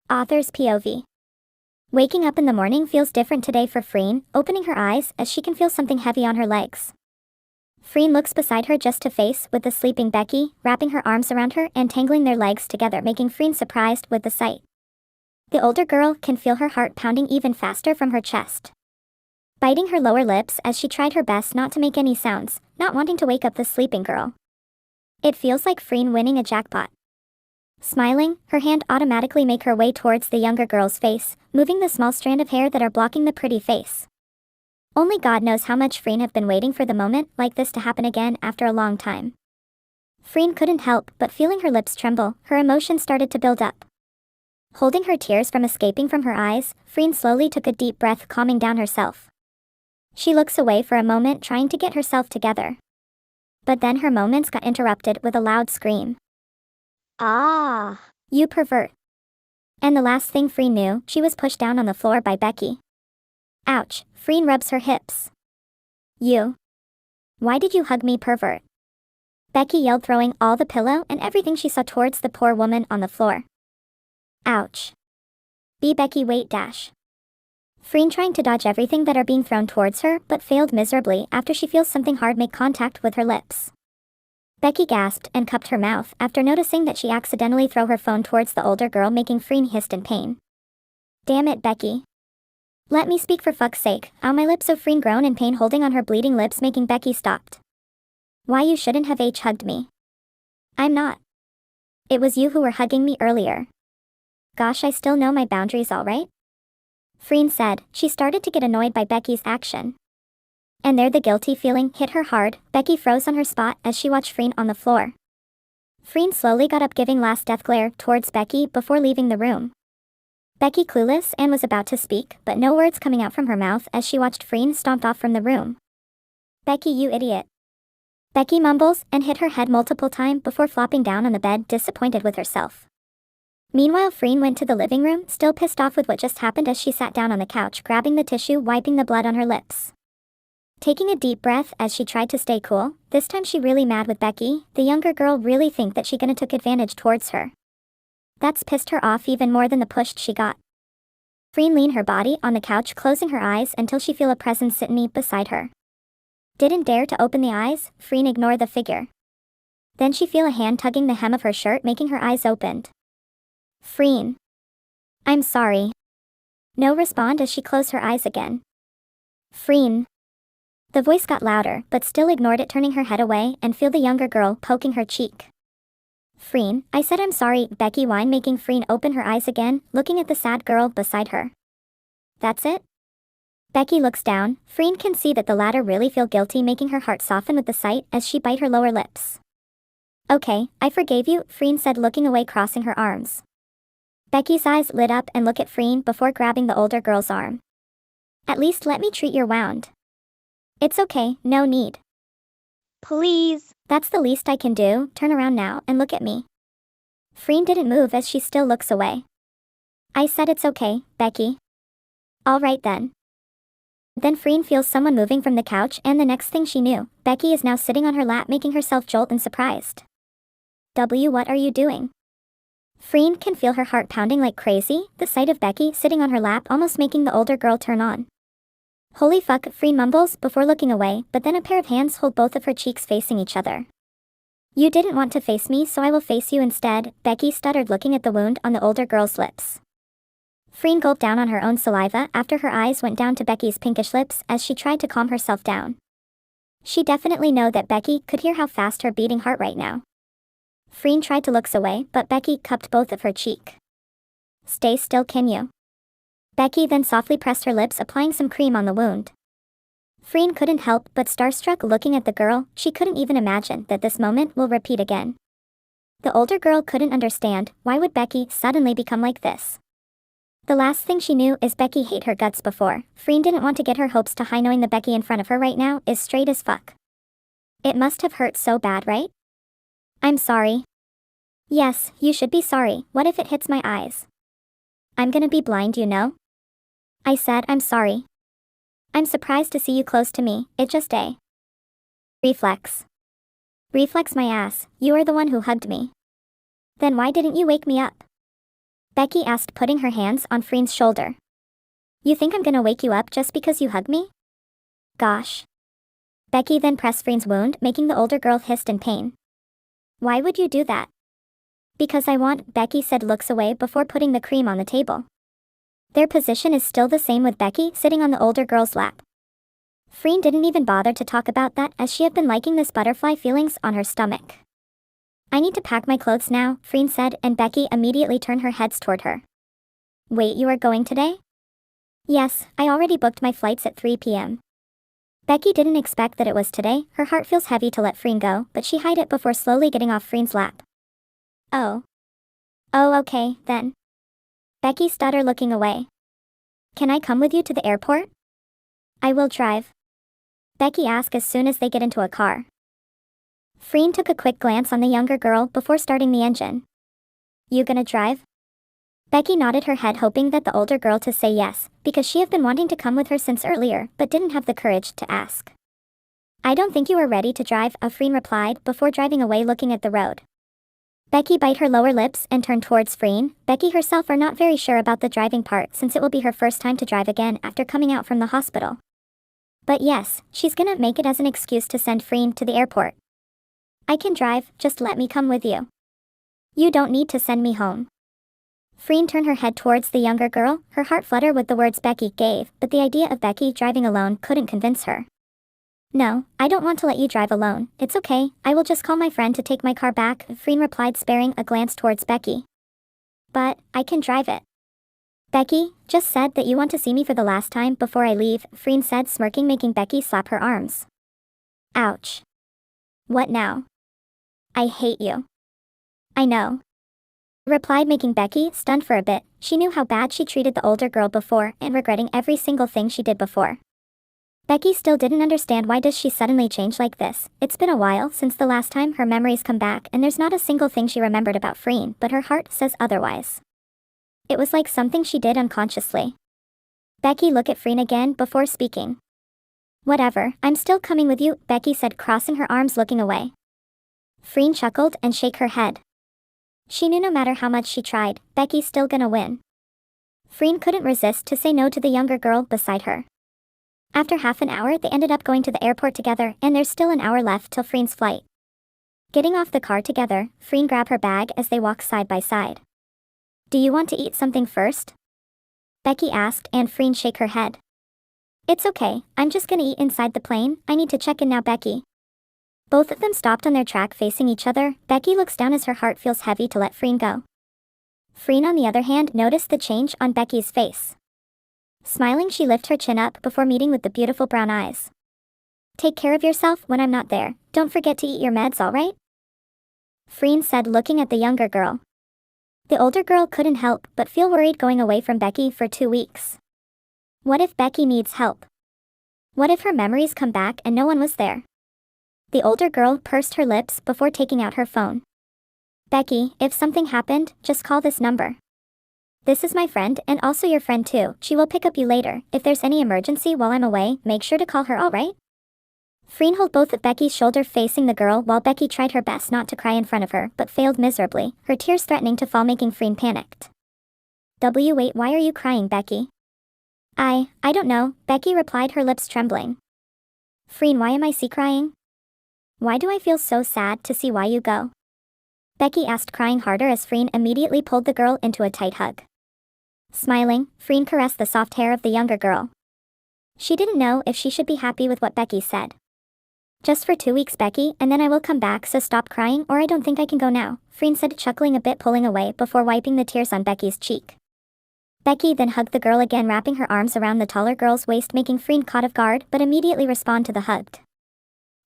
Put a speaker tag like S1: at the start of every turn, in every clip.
S1: Author's POV. Waking up in the morning feels different today for Freen, opening her eyes as she can feel something heavy on her legs. Freen looks beside her just to face with the sleeping Becky, wrapping her arms around her and tangling their legs together, making Freen surprised with the sight. The older girl can feel her heart pounding even faster from her chest. Biting her lower lips as she tried her best not to make any sounds, not wanting to wake up the sleeping girl. It feels like Freen winning a jackpot. Smiling, her hand automatically make her way towards the younger girl's face, moving the small strand of hair that are blocking the pretty face. Only God knows how much Freen have been waiting for the moment like this to happen again after a long time. Freen couldn't help but feeling her lips tremble, her emotions started to build up. Holding her tears from escaping from her eyes, Freen slowly took a deep breath, calming down herself. She looks away for a moment, trying to get herself together. But then her moments got interrupted with a loud scream. "Ah! You pervert!" And the last thing Freen knew, she was pushed down on the floor by Becky. Ouch, Freen rubs her hips. "You! Why did you hug me, pervert?" Becky yelled, throwing all the pillow and everything she saw towards the poor woman on the floor. Ouch. Becky, wait dash. Freen trying to dodge everything that are being thrown towards her, but failed miserably after she feels something hard make contact with her lips. Becky gasped and cupped her mouth after noticing that she accidentally threw her phone towards the older girl, making Freen hissed in pain. "Damn it, Becky. Let me speak for fuck's sake." Ow, my lips. So Freen groaned in pain, holding on her bleeding lips, making Becky stopped. "Why, you shouldn't have hugged me." "I'm not. It was you who were hugging me earlier." "Gosh, I still know my boundaries, alright?" Freen said. She started to get annoyed by Becky's action. And there the guilty feeling hit her hard. Becky froze on her spot as she watched Freen on the floor. Freen slowly got up, giving last death glare towards Becky before leaving the room. Becky clueless and was about to speak, but no words coming out from her mouth as she watched Freen stomped off from the room. "Becky, you idiot." Becky mumbles and hit her head multiple times before flopping down on the bed, disappointed with herself. Meanwhile, Freen went to the living room, still pissed off with what just happened, as she sat down on the couch, grabbing the tissue, wiping the blood on her lips. Taking a deep breath as she tried to stay cool, this time she really mad with Becky. The younger girl really think that she gonna took advantage towards her. That's pissed her off even more than the push she got. Freen leaned her body on the couch, closing her eyes until she feel a presence sitting beside her. Didn't dare to open the eyes, Freen ignored the figure. Then she feel a hand tugging the hem of her shirt, making her eyes opened. "Freen. I'm sorry." No respond as she closed her eyes again. "Freen." The voice got louder, but still ignored it, turning her head away and feel the younger girl poking her cheek. "Freen, I said I'm sorry," Becky whined, making Freen open her eyes again, looking at the sad girl beside her. "That's it?" Becky looks down. Freen can see that the latter really feel guilty, making her heart soften with the sight as she bite her lower lips. "Okay, I forgave you," Freen said, looking away, crossing her arms. Becky's eyes lit up and look at Freen before grabbing the older girl's arm. "At least let me treat your wound." "It's okay, no need." "Please." "That's the least I can do. Turn around now and look at me." Freen didn't move as she still looks away. "I said it's okay, Becky." "Alright then." Then Freen feels someone moving from the couch, and the next thing she knew, Becky is now sitting on her lap, making herself jolt and surprised. What are you doing?" Freen can feel her heart pounding like crazy, the sight of Becky sitting on her lap almost making the older girl turn on. "Holy fuck," Freen mumbles before looking away, but then a pair of hands hold both of her cheeks facing each other. "You didn't want to face me, so I will face you instead," Becky stuttered, looking at the wound on the older girl's lips. Freen gulped down on her own saliva after her eyes went down to Becky's pinkish lips as she tried to calm herself down. She definitely know that Becky could hear how fast her beating heart right now. Freen tried to look away, but Becky cupped both of her cheek. "Stay still, can you?" Becky then softly pressed her lips, applying some cream on the wound. Freen couldn't help but starstruck looking at the girl. She couldn't even imagine that this moment will repeat again. The older girl couldn't understand, why would Becky suddenly become like this? The last thing she knew is Becky hate her guts before. Freen didn't want to get her hopes to high, knowing the Becky in front of her right now is straight as fuck. It must have hurt so bad, right? "I'm sorry." "Yes, you should be sorry. What if it hits my eyes? I'm gonna be blind, you know." "I said I'm sorry." "I'm surprised to see you close to me. It just a reflex." "Reflex my ass. You are the one who hugged me." "Then why didn't you wake me up?" Becky asked, putting her hands on Freen's shoulder. You think I'm gonna wake you up just because you hug me? Gosh. Becky then pressed Freen's wound, making the older girl hiss in pain. Why would you do that? Because I want, Becky said, looks away before putting the cream on the table. Their position is still the same, with Becky sitting on the older girl's lap. Freen didn't even bother to talk about that, as she had been liking this butterfly feelings on her stomach. I need to pack my clothes now, Freen said, and Becky immediately turned her heads toward her. Wait, you are going today? Yes, I already booked my flights at 3 p.m. Becky didn't expect that it was today. Her heart feels heavy to let Freen go, but she hid it before slowly getting off Freen's lap. Oh. Oh, okay, then. Becky stuttered, looking away. Can I come with you to the airport? I will drive. Becky asked as soon as they get into a car. Freen took a quick glance on the younger girl before starting the engine. You gonna drive? Becky nodded her head, hoping that the older girl to say yes, because she had been wanting to come with her since earlier, but didn't have the courage to ask. I don't think you are ready to drive, Freen replied before driving away, looking at the road. Becky bit her lower lips and turned towards Freen. Becky herself are not very sure about the driving part, since it will be her first time to drive again after coming out from the hospital. But yes, she's gonna make it as an excuse to send Freen to the airport. I can drive, just let me come with you. You don't need to send me home. Freen turned her head towards the younger girl, her heart fluttered with the words Becky gave, but the idea of Becky driving alone couldn't convince her. No, I don't want to let you drive alone. It's okay, I will just call my friend to take my car back, Freen replied, sparing a glance towards Becky. But, I can drive it. Becky, just said that you want to see me for the last time before I leave, Freen said, smirking, making Becky slap her arms. Ouch. What now? I hate you. I know. Replied, making Becky stunned for a bit. She knew how bad she treated the older girl before, and regretting every single thing she did before. Becky still didn't understand why does she suddenly change like this. It's been a while since the last time her memories come back, and there's not a single thing she remembered about Freen, but her heart says otherwise. It was like something she did unconsciously. Becky looked at Freen again before speaking. Whatever, I'm still coming with you, Becky said, crossing her arms, looking away. Freen chuckled and shook her head. She knew no matter how much she tried, Becky's still gonna win. Freen couldn't resist to say no to the younger girl beside her. After half an hour, they ended up going to the airport together, and there's still an hour left till Freen's flight. Getting off the car together, Freen grabbed her bag as they walked side by side. Do you want to eat something first? Becky asked, and Freen shook her head. It's okay, I'm just gonna eat inside the plane. I need to check in now, Becky. Both of them stopped on their track facing each other. Becky looks down as her heart feels heavy to let Freen go. Freen, on the other hand, noticed the change on Becky's face. Smiling, she lifted her chin up before meeting with the beautiful brown eyes. Take care of yourself when I'm not there. Don't forget to eat your meds, alright? Freen said, looking at the younger girl. The older girl couldn't help but feel worried going away from Becky for 2 weeks. What if Becky needs help? What if her memories come back and no one was there? The older girl pursed her lips before taking out her phone. Becky, if something happened, just call this number. This is my friend, and also your friend too. She will pick up you later. If there's any emergency while I'm away, make sure to call her, alright? Freen held both of Becky's shoulders facing the girl while Becky tried her best not to cry in front of her, but failed miserably, her tears threatening to fall, making Freen panicked. Wait, why are you crying, Becky? I don't know, Becky replied, her lips trembling. Freen, why am I crying? Why do I feel so sad to see why you go? Becky asked, crying harder as Freen immediately pulled the girl into a tight hug. Smiling, Freen caressed the soft hair of the younger girl. She didn't know if she should be happy with what Becky said. Just for 2 weeks, Becky, and then I will come back, so stop crying or I don't think I can go now, Freen said, chuckling a bit, pulling away before wiping the tears on Becky's cheek. Becky then hugged the girl again, wrapping her arms around the taller girl's waist, making Freen caught off guard but immediately respond to the hug.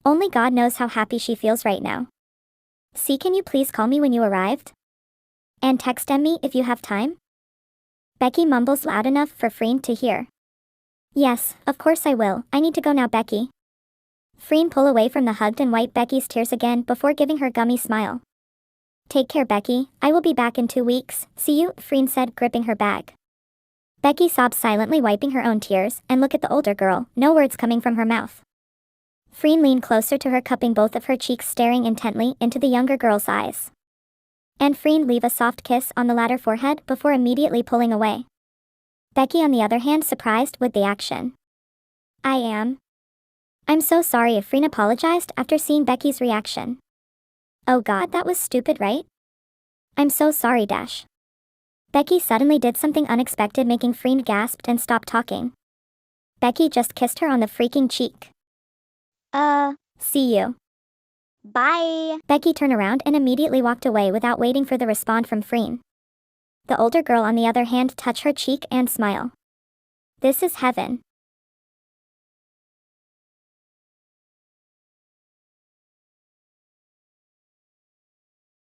S1: Only God knows how happy she feels right now. See, can you please call me when you arrived? And text me if you have time? Becky mumbles loud enough for Freen to hear. Yes, of course I will. I need to go now, Becky. Freen pulled away from the hug and wiped Becky's tears again before giving her a gummy smile. Take care, Becky. I will be back in 2 weeks. See you, Freen said, gripping her bag. Becky sobbed silently, wiping her own tears, and looked at the older girl, no words coming from her mouth. Freen leaned closer to her, cupping both of her cheeks, staring intently into the younger girl's eyes. and Freen leave a soft kiss on the latter forehead before immediately pulling away. Becky on the other hand surprised with the action. I'm so sorry if Freen apologized after seeing Becky's reaction. Oh god, that was stupid, right? I'm so sorry dash. Becky suddenly did something unexpected, making Freen gasped and stopped talking. Becky just kissed her on the freaking cheek. See you.
S2: Bye.
S1: Becky turned around and immediately walked away without waiting for the response from Freen. The older girl on the other hand touched her cheek and smile. This is heaven.